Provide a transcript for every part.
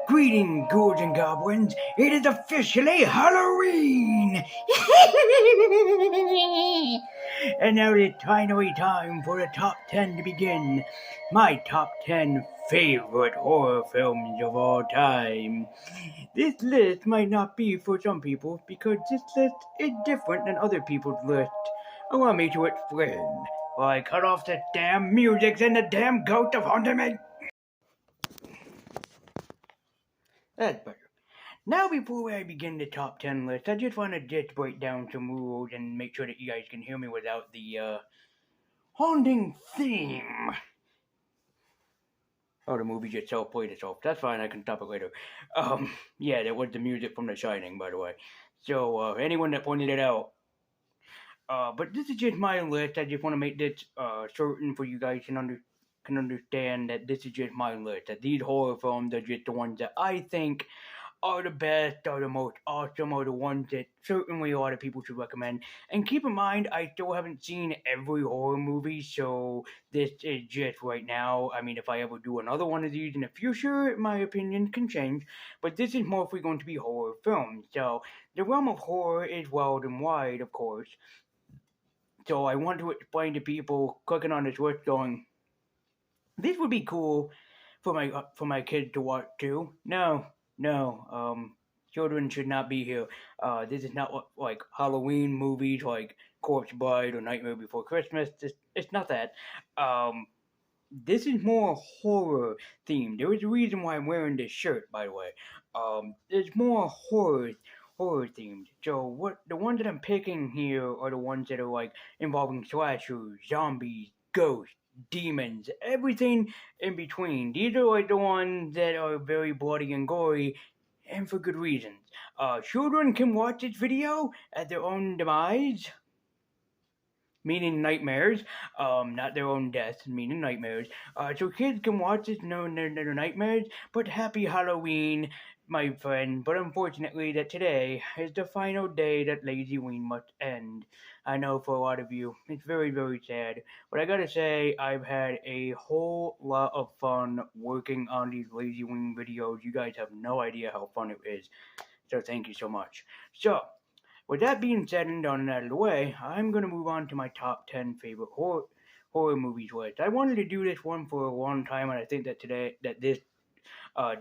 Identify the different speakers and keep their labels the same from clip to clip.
Speaker 1: Greeting, ghouls and goblins. It is officially Halloween! And now it is finally time for the top 10 to begin. My top 10 favorite horror films of all time. This list might not be for some people because this list is different than other people's lists. Allow me to explain. While I cut off the damn music and the damn ghost of haunting me. That's better. Now, before I begin the top 10 list, I just want to just break down some rules and make sure that you guys can hear me without the haunting theme. Oh, the movie just self-played itself. That's fine, I can stop it later. Yeah, that was the music from The Shining, by the way. So, anyone that pointed it out. But this is just my list. I just want to make this certain for you guys can understand that this is just my list. That these horror films are just the ones that I think are the best, are the most awesome, are the ones that certainly a lot of people should recommend. And keep in mind, I still haven't seen every horror movie, so this is just right now. I mean, if I ever do another one of these in the future, my opinion can change. But this is mostly going to be horror films. So the realm of horror is wild and wide, of course. So I want to explain to people clicking on this list going, this would be cool for my kids to watch too. No, children should not be here. This is not like Halloween movies like Corpse Bride or Nightmare Before Christmas. It's not that. This is more horror themed. There is a reason why I'm wearing this shirt, by the way. It's more horror themed. So the ones that I'm picking here are the ones that are like involving slashers, zombies, ghosts, demons, everything in between. These are like the ones that are very bloody and gory, and for good reasons. Children can watch this video at their own demise, meaning nightmares, not their own deaths, meaning nightmares. So kids can watch this knowing their nightmares, but happy Halloween, my friend. But unfortunately, that today is the final day that Lazyween must end. I know for a lot of you, it's very, very sad. But I gotta say, I've had a whole lot of fun working on these Lazyween videos. You guys have no idea how fun it is. So thank you so much. So, with that being said and done and out of the way, I'm going to move on to my top 10 favorite horror movies list. I wanted to do this one for a long time, and I think that this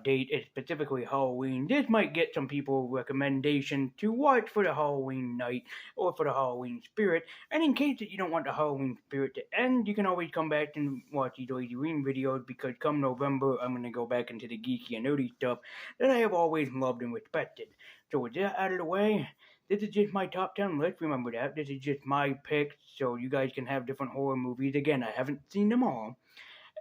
Speaker 1: date is specifically Halloween. This might get some people recommendations to watch for the Halloween night or for the Halloween spirit. And in case that you don't want the Halloween spirit to end, you can always come back and watch these Lazyween videos because come November, I'm going to go back into the geeky and nerdy stuff that I have always loved and respected. So with that out of the way, this is just my top 10 list. Remember that. This is just my picks, so you guys can have different horror movies. Again, I haven't seen them all.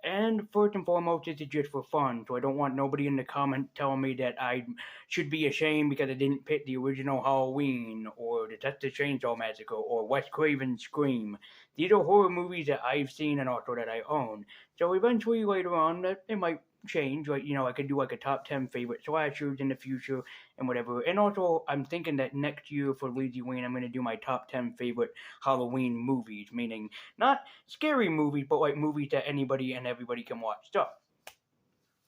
Speaker 1: And first and foremost, this is just for fun, so I don't want nobody in the comments telling me that I should be ashamed because I didn't pick the original Halloween, or the Texas Chainsaw Massacre, or Wes Craven's Scream. These are horror movies that I've seen and also that I own. So eventually, later on, that it might change. Like, I could do like a top 10 favorite slashers in the future and whatever. And also, I'm thinking that next year for Lazyween, I'm going to do my top 10 favorite Halloween movies, meaning not scary movies, but like movies that anybody and everybody can watch. So,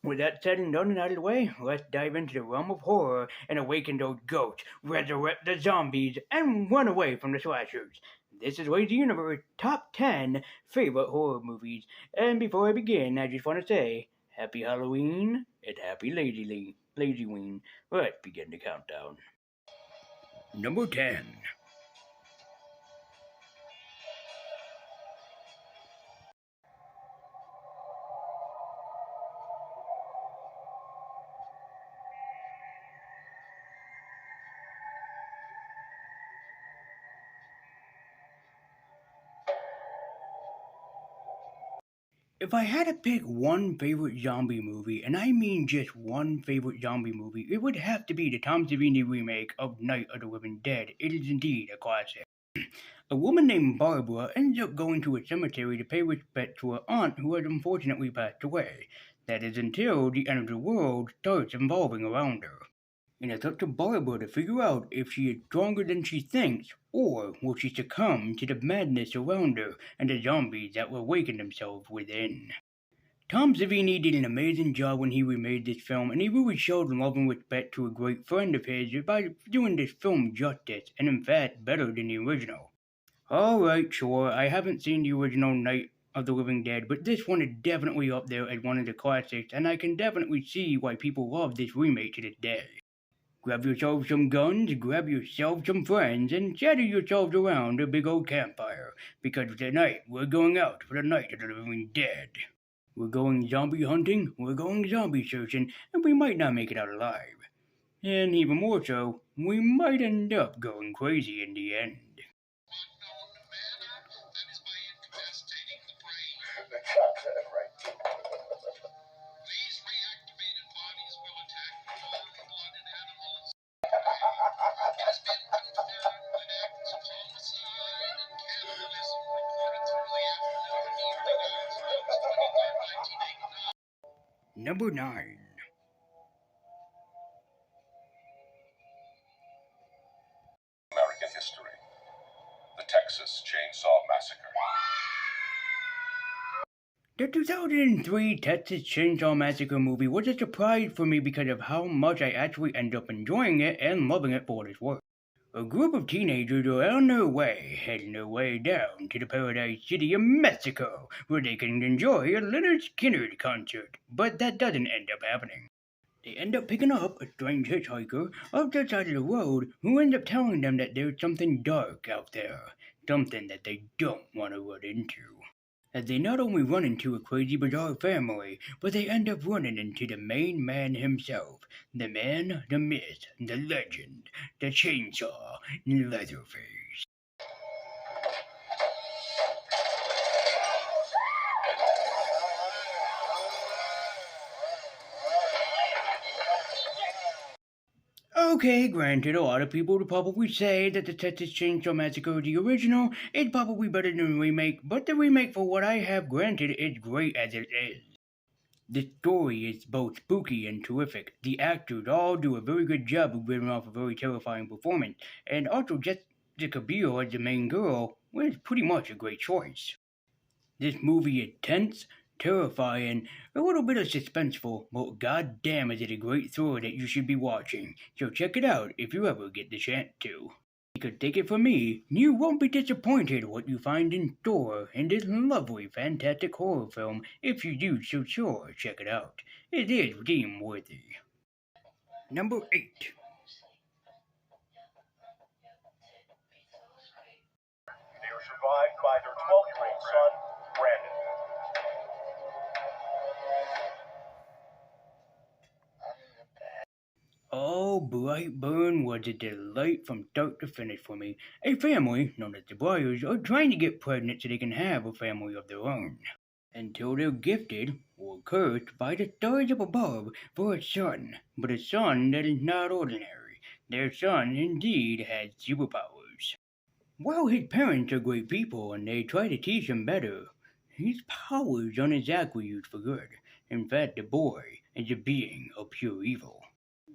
Speaker 1: with that said and done and out of the way, let's dive into the realm of horror and awaken those ghosts, resurrect the zombies, and run away from the slashers. This is Lazy Universe Top 10 Favorite Horror Movies. And before I begin, I just want to say, Happy Halloween and Happy Lazyween. Let's begin the countdown. Number 10. If I had to pick one favorite zombie movie, and I mean just one favorite zombie movie, it would have to be the Tom Savini remake of Night of the Living Dead. It is indeed a classic. A woman named Barbara ends up going to a cemetery to pay respect to her aunt who has unfortunately passed away. That is until the end of the world starts evolving around her. And it's up to Barbara to figure out if she is stronger than she thinks, or will she succumb to the madness around her and the zombies that will awaken themselves within. Tom Savini did an amazing job when he remade this film, and he really showed love and respect to a great friend of his by doing this film justice, and in fact, better than the original. Alright, sure, I haven't seen the original Night of the Living Dead, but this one is definitely up there as one of the classics, and I can definitely see why people love this remake to this day. Grab yourself some guns, grab yourself some friends, and gather yourselves around a big old campfire, because tonight we're going out for the Night of the Living Dead. We're going zombie hunting, we're going zombie searching, and we might not make it out alive. And even more so, we might end up going crazy in the end. Number 9.
Speaker 2: American history. The Texas Chainsaw Massacre.
Speaker 1: The 2003 Texas Chainsaw Massacre movie was a surprise for me because of how much I actually ended up enjoying it and loving it for what it's worth. A group of teenagers are on their way, heading their way down to the Paradise City of Mexico, where they can enjoy a Leonard Skinner concert, but that doesn't end up happening. They end up picking up a strange hitchhiker off the side of the road who ends up telling them that there's something dark out there, something that they don't want to run into. As they not only run into a crazy bizarre family, but they end up running into the main man himself, the man, the myth, the legend, the chainsaw, Leatherface. Okay, granted, a lot of people would probably say that the Texas Chainsaw Massacre, the original, is probably better than the remake, but the remake, for what I have granted, is great as it is. The story is both spooky and terrific. The actors all do a very good job of giving off a very terrifying performance, and also Jessica Biel as the main girl was pretty much a great choice. This movie is tense, terrifying, a little bit of suspenseful, but goddamn is it a great thriller that you should be watching. So check it out if you ever get the chance to. Because take it from me, you won't be disappointed what you find in store in this lovely, fantastic horror film if you do, so sure, check it out. It is deemed worthy. Number 8.
Speaker 2: They are survived by their 12-year-old son, Brandon.
Speaker 1: Oh, Brightburn was a delight from start to finish for me. A family, known as the Briars, are trying to get pregnant so they can have a family of their own. Until they're gifted, or cursed, by the stars up above for a son. But a son that is not ordinary. Their son indeed has superpowers. While his parents are great people and they try to teach him better, his powers aren't exactly used for good. In fact, the boy is a being of pure evil.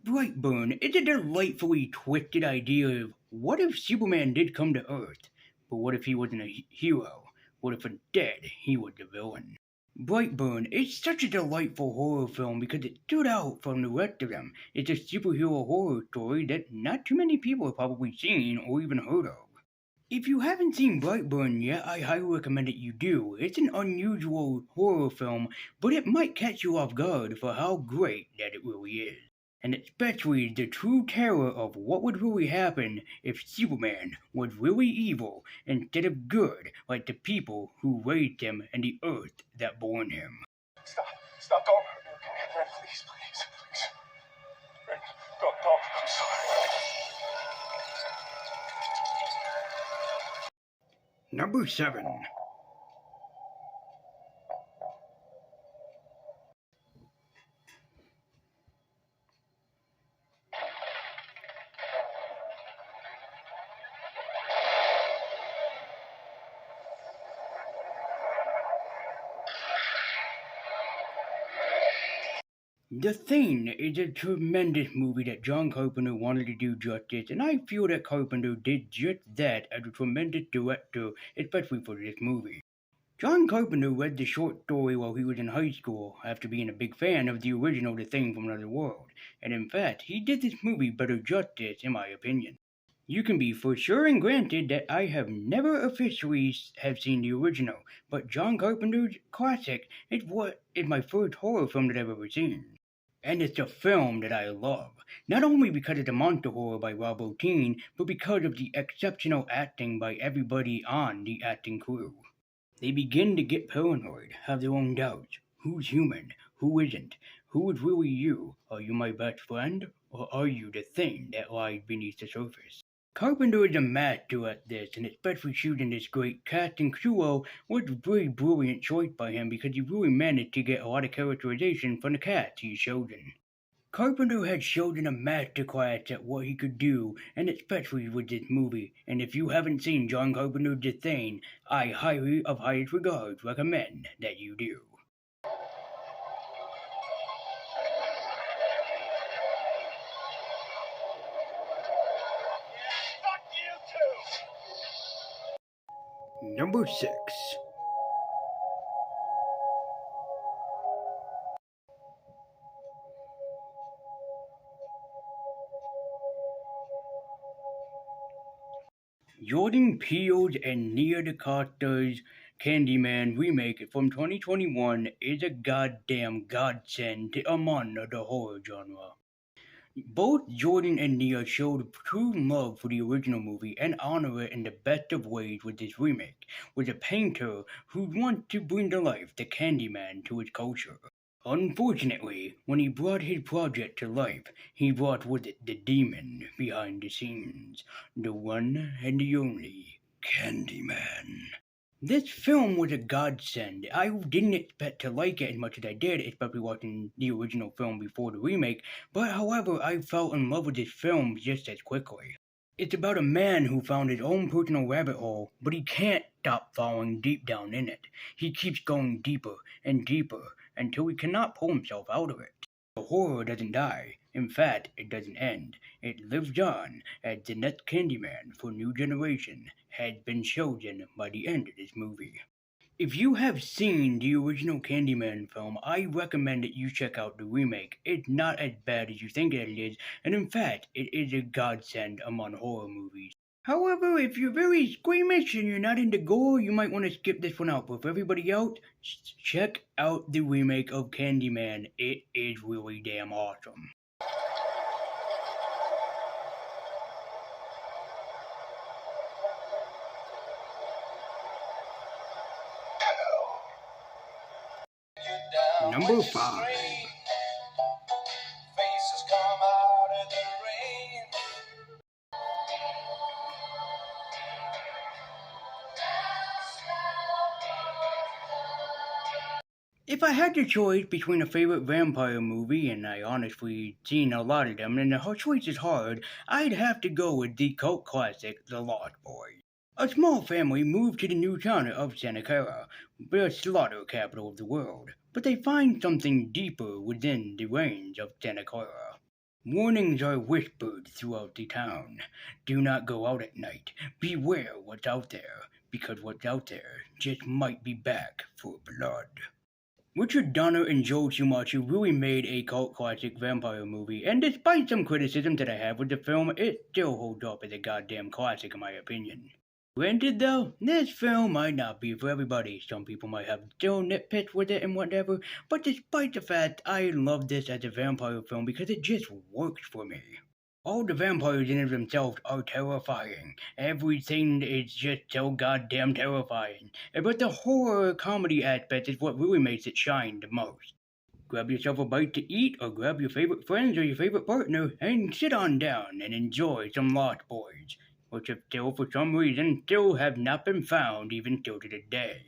Speaker 1: Brightburn is a delightfully twisted idea of what if Superman did come to Earth, but what if he wasn't a hero? What if instead he was the villain? Brightburn is such a delightful horror film because it stood out from the rest of them. It's a superhero horror story that not too many people have probably seen or even heard of. If you haven't seen Brightburn yet, I highly recommend that you do. It's an unusual horror film, but it might catch you off guard for how great that it really is. And especially the true terror of what would really happen if Superman was really evil instead of good like the people who raised him and the earth that born him.
Speaker 2: Stop, don't. Brandon, please. Brandon, don't, I'm sorry.
Speaker 1: Number 7. The Thing is a tremendous movie that John Carpenter wanted to do justice, and I feel that Carpenter did just that as a tremendous director, especially for this movie. John Carpenter read the short story while he was in high school after being a big fan of the original The Thing from Another World, and in fact, he did this movie better justice in my opinion. You can be for sure and granted that I have never officially have seen the original, but John Carpenter's classic is what is my first horror film that I've ever seen. And it's a film that I love, not only because it's a monster horror by Rob Bottin, but because of the exceptional acting by everybody on the acting crew. They begin to get paranoid, have their own doubts. Who's human? Who isn't? Who is really you? Are you my best friend? Or are you the thing that lies beneath the surface? Carpenter is a master at this, and especially shooting this great cast and duo was a very brilliant choice by him because he really managed to get a lot of characterization from the cast he's chosen. Carpenter had chosen a masterclass at what he could do, and especially with this movie. And if you haven't seen John Carpenter's The Thing, I highly, of highest regards, recommend that you do.
Speaker 2: Fuck you too!
Speaker 1: Number 6. Jordan Peele's and Nia DaCosta's Candyman remake from 2021 is a goddamn godsend among the horror genre. Both Jordan and Nia showed true love for the original movie and honor it in the best of ways with this remake, with a painter who wants to bring to life the Candyman to his culture. Unfortunately, when he brought his project to life, he brought with it the demon behind the scenes, the one and the only Candyman. This film was a godsend. I didn't expect to like it as much as I did, especially watching the original film before the remake, but however, I fell in love with this film just as quickly. It's about a man who found his own personal rabbit hole, but he can't stop falling deep down in it. He keeps going deeper and deeper until he cannot pull himself out of it. The horror doesn't die. In fact, it doesn't end. It lives on as the next Candyman for a new generation has been chosen by the end of this movie. If you have seen the original Candyman film, I recommend that you check out the remake. It's not as bad as you think it is, and in fact, it is a godsend among horror movies. However, if you're very squeamish and you're not into gore, you might want to skip this one out. But for everybody else, check out the remake of Candyman. It is really damn awesome. Number 5.
Speaker 2: Faces come out of the rain.
Speaker 1: If I had the choice between a favorite vampire movie, and I honestly seen a lot of them, and the choice is hard, I'd have to go with the cult classic, The Lost Boys. A small family move to the new town of Santa Clara, the slaughter capital of the world, but they find something deeper within the range of Santa Clara. Warnings are whispered throughout the town. Do not go out at night. Beware what's out there, because what's out there just might be back for blood. Richard Donner and Joel Schumacher really made a cult classic vampire movie, and despite some criticism that I have with the film, it still holds up as a goddamn classic in my opinion. Granted though, this film might not be for everybody. Some people might have still nitpicks with it and whatever, but despite the fact, I love this as a vampire film because it just works for me. All the vampires in it themselves are terrifying. Everything is just so goddamn terrifying. But the horror comedy aspect is what really makes it shine the most. Grab yourself a bite to eat, or grab your favorite friends or your favorite partner, and sit on down and enjoy some Lost Boys, which have still for some reason still have not been found even till to this day.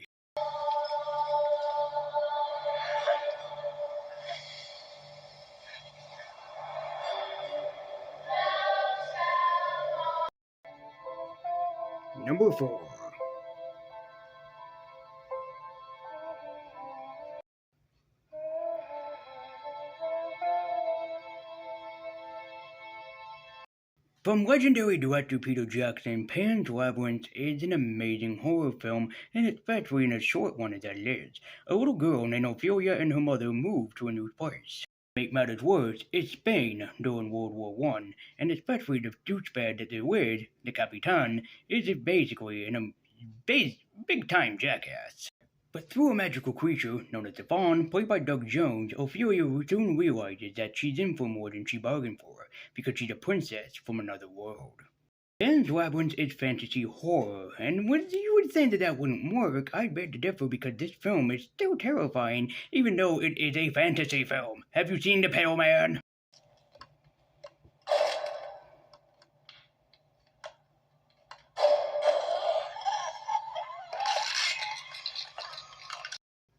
Speaker 1: Number 4. From legendary director Peter Jackson, Pan's Labyrinth is an amazing horror film, and especially in a short one as that it is. A little girl named Ophelia and her mother move to a new place. To make matters worse, it's Spain during World War One, and especially the douchebag that they're with, the Capitan, is basically big time jackass. But through a magical creature known as the Fawn, played by Doug Jones, Ophelia soon realizes that she's in for more than she bargained for, because she's a princess from another world. Pan's Labyrinth is fantasy horror, and when you would think that that wouldn't work, I beg to differ because this film is still terrifying, even though it is a fantasy film. Have you seen The Pale Man?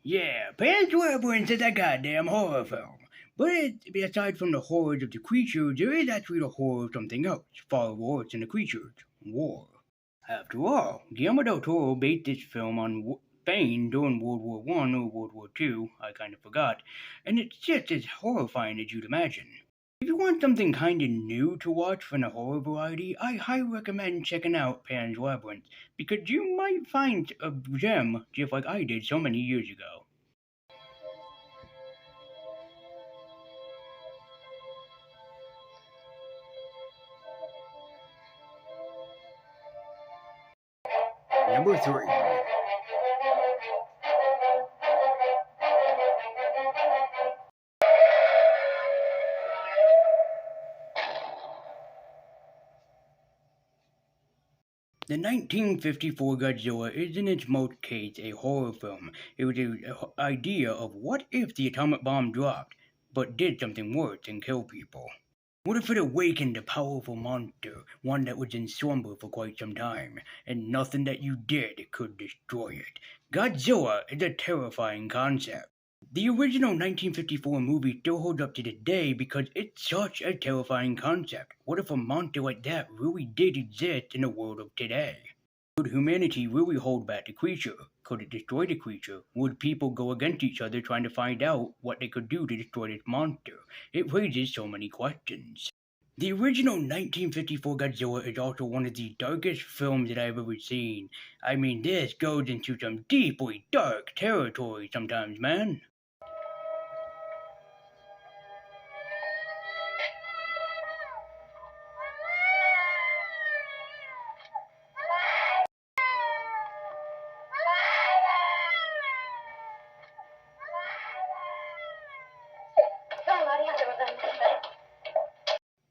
Speaker 1: Yeah, Pan's Labyrinth is a goddamn horror film. But aside from the horrors of the creatures, there is actually the horror of something else, far worse than the creatures: war. After all, Guillermo del Toro based this film on Spain during World War One or World War Two, I kind of forgot, and it's just as horrifying as you'd imagine. If you want something kind of new to watch from the horror variety, I highly recommend checking out Pan's Labyrinth, because you might find a gem just like I did so many years ago. Number 3. The 1954 Godzilla is in its most case a horror film. It was an idea of what if the atomic bomb dropped, but did something worse and kill people. What if it awakened a powerful monster, one that was in slumber for quite some time, and nothing that you did could destroy it? Godzilla is a terrifying concept. The original 1954 movie still holds up to today because it's such a terrifying concept. What if a monster like that really did exist in the world of today? Could humanity really hold back the creature? Could it destroy the creature? Would people go against each other trying to find out what they could do to destroy this monster? It raises so many questions. The original 1954 Godzilla is also one of the darkest films that I've ever seen. I mean, this goes into some deeply dark territory sometimes, man.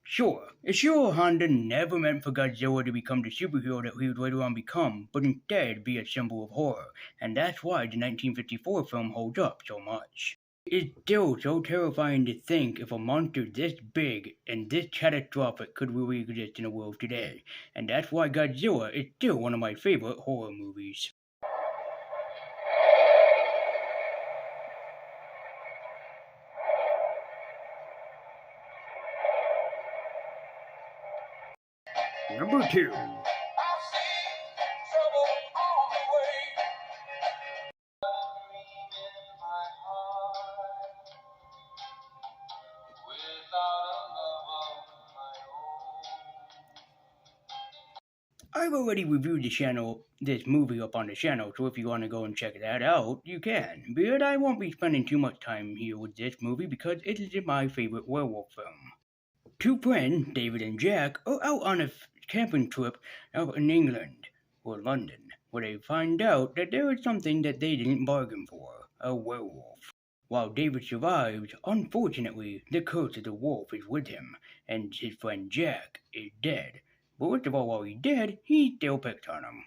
Speaker 1: Sure, Ishiro Honda never meant for Godzilla to become the superhero that he would later on become, but instead be a symbol of horror, and that's why the 1954 film holds up so much. It's still so terrifying to think if a monster this big and this catastrophic could really exist in the world today, and that's why Godzilla is still one of my favorite horror movies. Number 2. I've already reviewed this movie up on the channel, so if you want to go and check that out, you can. But I won't be spending too much time here with this movie because it is my favorite werewolf film. Two friends, David and Jack, are out on a camping trip out in England, or London, where they find out that there is something that they didn't bargain for, a werewolf. While David survives, unfortunately, the curse of the wolf is with him, and his friend Jack is dead. But worst of all, while he's dead, he still picks on him.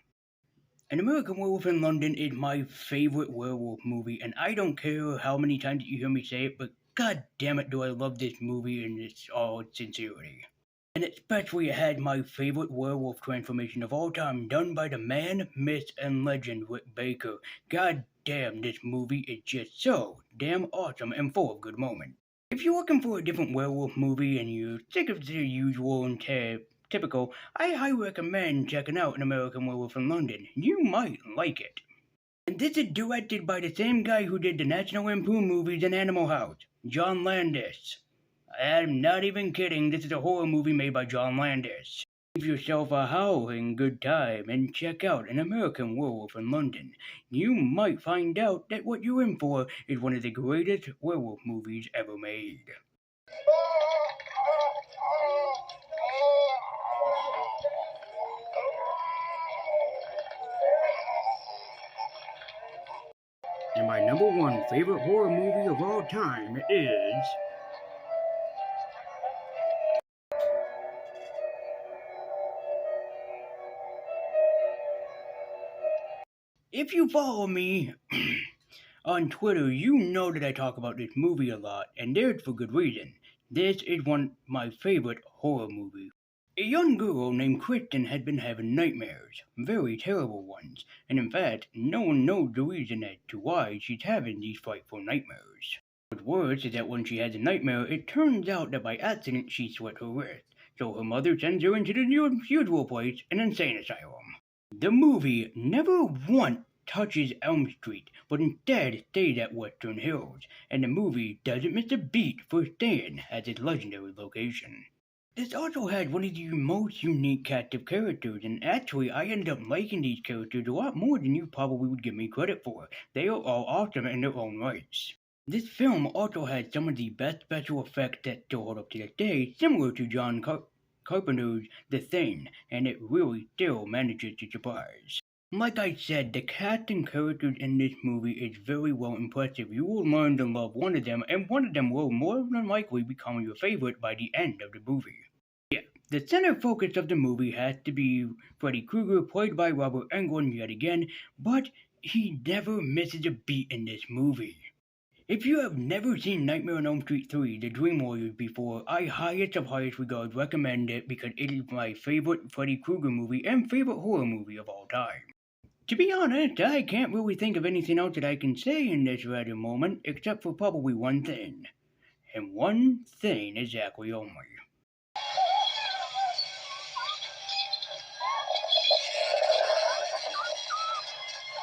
Speaker 1: An American Werewolf in London is my favorite werewolf movie, and I don't care how many times you hear me say it, but god damn it do I love this movie in all its sincerity. And especially it had my favorite werewolf transformation of all time, done by the man, myth, and legend Rick Baker. God damn, this movie is just so damn awesome and full of good moments. If you're looking for a different werewolf movie and you're sick of the usual and typical, I highly recommend checking out An American Werewolf in London. You might like it. And this is directed by the same guy who did the National Lampoon movies and Animal House, John Landis. I'm not even kidding. This is a horror movie made by John Landis. Give yourself a howling good time and check out An American Werewolf in London. You might find out that what you're in for is one of the greatest werewolf movies ever made. And my number one favorite horror movie of all time is... If you follow me on Twitter, you know that I talk about this movie a lot, and there's for good reason. This is one of my favorite horror movies. A young girl named Kristen had been having nightmares, very terrible ones, and in fact, no one knows the reason as to why she's having these frightful nightmares. What's worse is that when she has a nightmare, it turns out that by accident she slit her wrist, so her mother sends her into the usual place, an insane asylum. The movie never once touches Elm Street, but instead stays at Western Hills, and the movie doesn't miss a beat for staying at its legendary location. This also had one of the most unique cast of characters, and actually I ended up liking these characters a lot more than you probably would give me credit for. They are all awesome in their own rights. This film also had some of the best special effects that still hold up to this day, similar to John Carpenter's The Thing, and it really still manages to surprise. Like I said, the cast and characters in this movie is very well impressive. You will learn to love one of them, and one of them will more than likely become your favorite by the end of the movie. Yeah, the center focus of the movie has to be Freddy Krueger, played by Robert Englund yet again, but he never misses a beat in this movie. If you have never seen Nightmare on Elm Street 3, The Dream Warriors before, I highest of highest regards recommend it because it is my favorite Freddy Krueger movie and favorite horror movie of all time. To be honest, I can't really think of anything else that I can say in this rather moment, except for probably one thing. And one thing exactly only.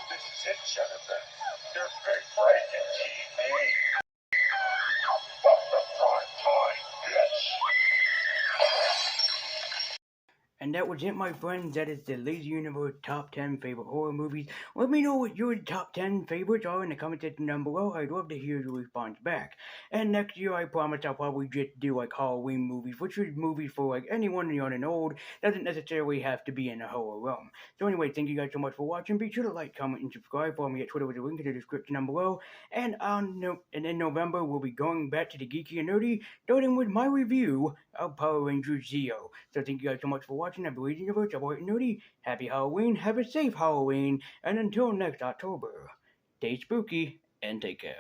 Speaker 2: This is it, Jennifer. Your big break in TV. From the prime time, bitch.
Speaker 1: And that was it, my friends. That is the Lazy Universe Top 10 Favorite Horror Movies. Let me know what your top 10 favorites are in the comment section down below. I'd love to hear your response back. And next year, I promise I'll probably just do like Halloween movies, which is movies for like anyone young and old. Doesn't necessarily have to be in the horror realm. So anyway, thank you guys so much for watching. Be sure to like, comment, and subscribe. Follow me at Twitter with a link in the description down below. And in November, we'll be going back to the geeky and nerdy, starting with my review of Power Rangers Zeo. So thank you guys so much for watching. I believe in your voice. I'm White and Nerdy. Happy Halloween. Have a safe Halloween. And until next October, stay spooky and take care.